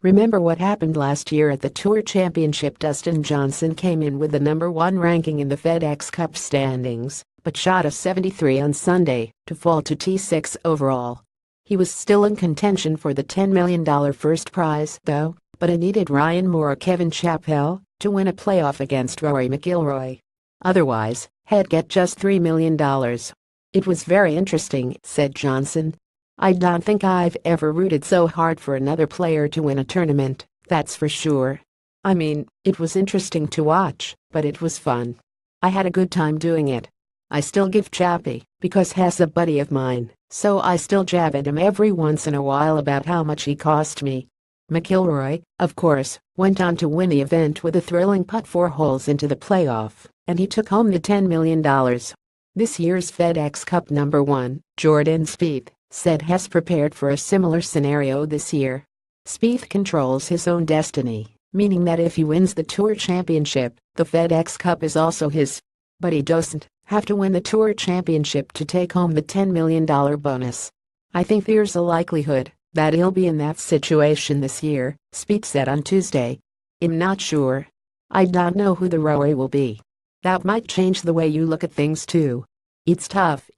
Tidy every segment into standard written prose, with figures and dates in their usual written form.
Remember what happened last year at the Tour Championship? Dustin Johnson came in with the #1 ranking in the FedEx Cup standings, but shot a 73 on Sunday to fall to T6 overall. He was still in contention for the $10 million first prize, though, but it needed Ryan Moore or Kevin Chappell to win a playoff against Rory McIlroy. Otherwise, he'd get just $3 million. "It was very interesting," said Johnson. "I don't think I've ever rooted so hard for another player to win a tournament, that's for sure. I mean, it was interesting to watch, but it was fun. I had a good time doing it. I still give Chappie, because he's a buddy of mine, so I still jab at him every once in a while about how much he cost me." McIlroy, of course, went on to win the event with a thrilling putt 4 holes into the playoff, and he took home the $10 million. This year's FedEx Cup #1, Jordan Spieth, said he's prepared for a similar scenario this year. Spieth controls his own destiny, meaning that if he wins the Tour Championship, the FedEx Cup is also his. But he doesn't have to win the Tour Championship to take home the $10 million bonus. "I think there's a likelihood that he'll be in that situation this year," Spieth said on Tuesday. "I'm not sure. I don't know who the Rory will be. That might change the way you look at things too. It's tough.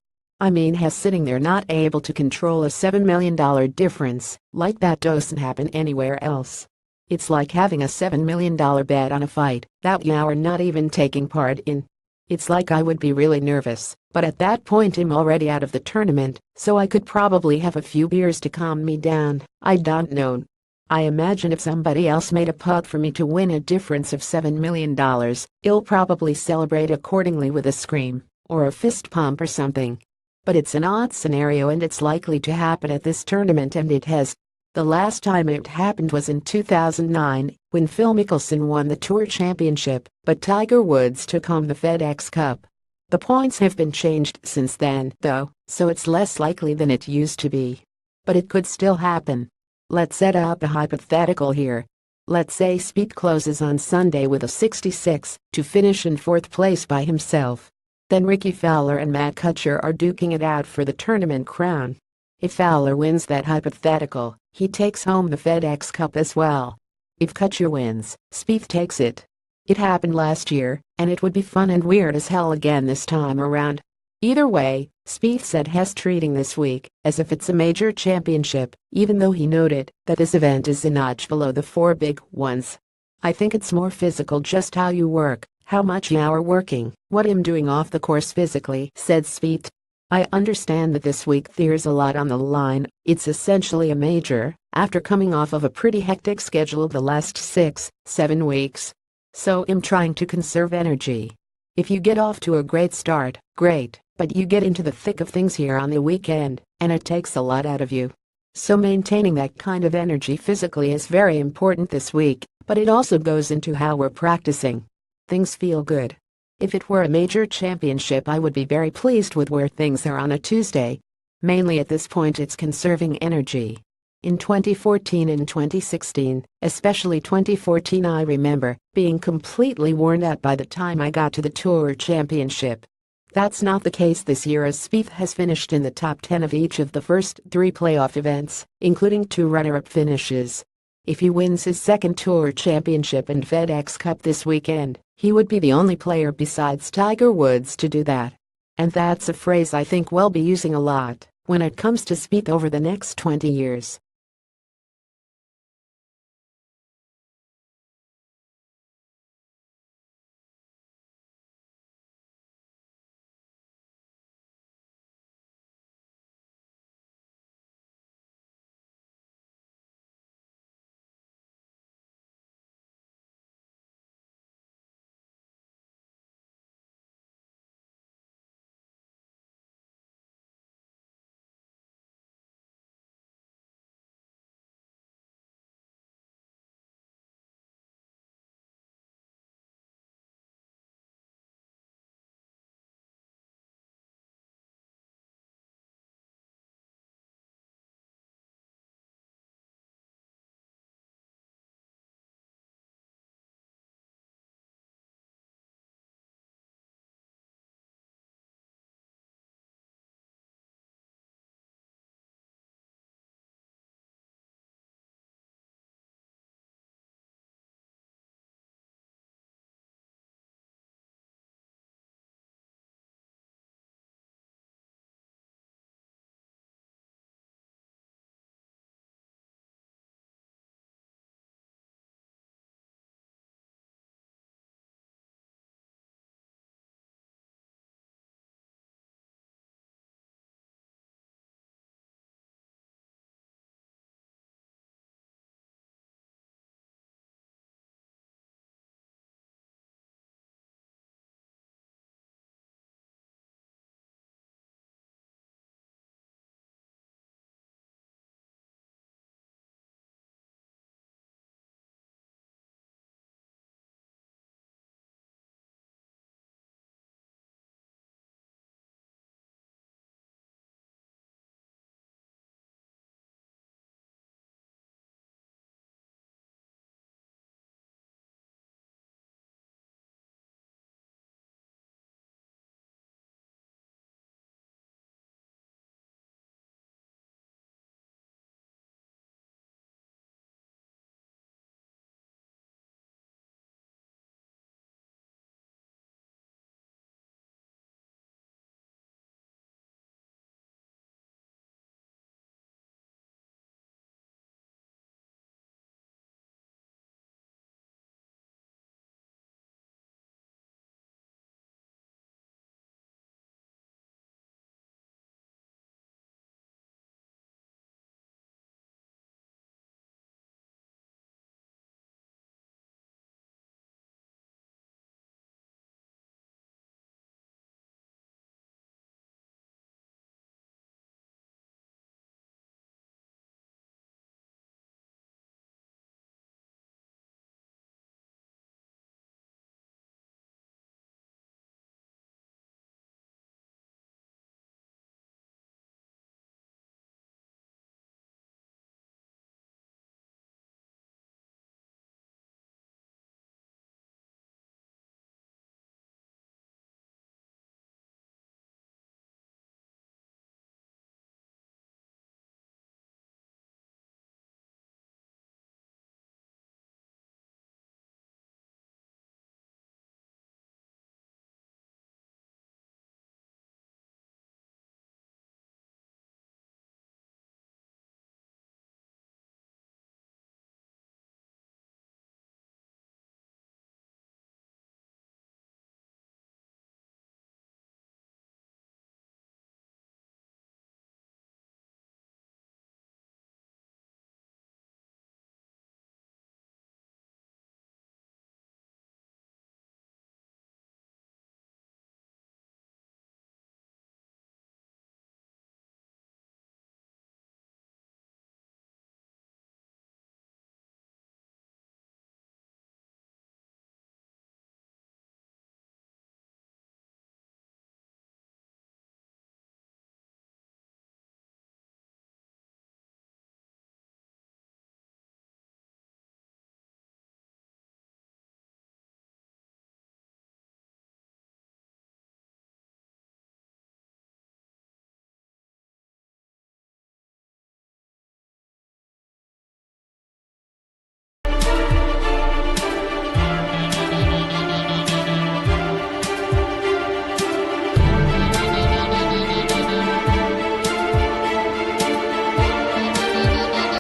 I mean, he's sitting there not able to control a $7 million difference, like that doesn't happen anywhere else. It's like having a $7 million bet on a fight that you're not even taking part in. It's like I would be really nervous, but at that point I'm already out of the tournament, so I could probably have a few beers to calm me down. I don't know. I imagine if somebody else made a putt for me to win a difference of $7 million, I'll probably celebrate accordingly with a scream, or a fist pump or something. But it's an odd scenario and it's likely to happen at this tournament, and it has. The last time it happened was in 2009, when Phil Mickelson won the Tour Championship, but Tiger Woods took home the FedEx Cup. The points have been changed since then, though, so it's less likely than it used to be. But it could still happen. Let's set up a hypothetical here. Let's say Spieth closes on Sunday with a 66 to finish in 4th place by himself. Then Ricky Fowler and Matt Kuchar are duking it out for the tournament crown. If Fowler wins that hypothetical, he takes home the FedEx Cup as well. If Kuchar wins, Spieth takes it. It happened last year, and it would be fun and weird as hell again this time around. Either way, Spieth said he's treating this week as if it's a major championship, even though he noted that this event is a notch below the 4 big ones. "I think it's more physical, just how you work, how much you're working, what I'm doing off the course physically," said Spieth. "I understand that this week there's a lot on the line. It's essentially a major, after coming off of a pretty hectic schedule the last 6-7 weeks. So I'm trying to conserve energy. If you get off to a great start, great, but you get into the thick of things here on the weekend, and it takes a lot out of you. So maintaining that kind of energy physically is very important this week, but it also goes into how we're practicing. Things feel good. If it were a major championship, I would be very pleased with where things are on a Tuesday. Mainly at this point it's conserving energy. In 2014 and 2016, especially 2014, I remember being completely worn out by the time I got to the Tour Championship. That's not the case this year, as Spieth has finished in the top 10 of each of the first 3 playoff events, including 2 runner-up finishes. If he wins his 2nd Tour Championship and FedEx Cup this weekend, he would be the only player besides Tiger Woods to do that. And that's a phrase I think we'll be using a lot when it comes to Spieth over the next 20 years.